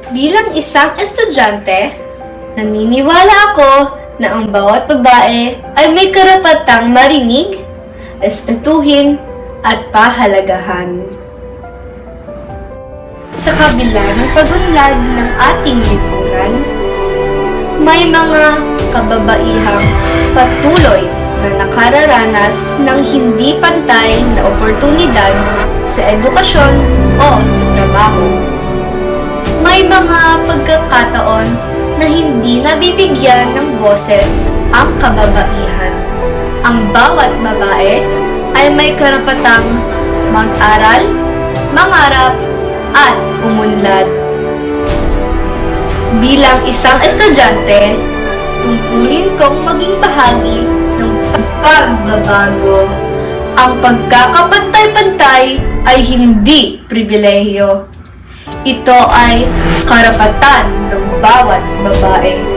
Bilang isang estudyante, naniniwala ako na ang bawat babae ay may karapatang marinig, respetuhin, at pahalagahan. Sa kabila ng pagunlad ng ating lipunan, may mga kababaihang patuloy na nakararanas ng hindi pantay na oportunidad sa edukasyon o sa trabaho. May mga pagkakataon na hindi nabibigyan ng boses ang kababaihan. Ang bawat babae ay may karapatang mag-aral, mangarap, at umunlad. Bilang isang estudyante, tungkulin kong maging bahagi ng pagbabago. Ang pagkakapantay-pantay ay hindi pribilehiyo. Ito ay karapatan ng bawat babae.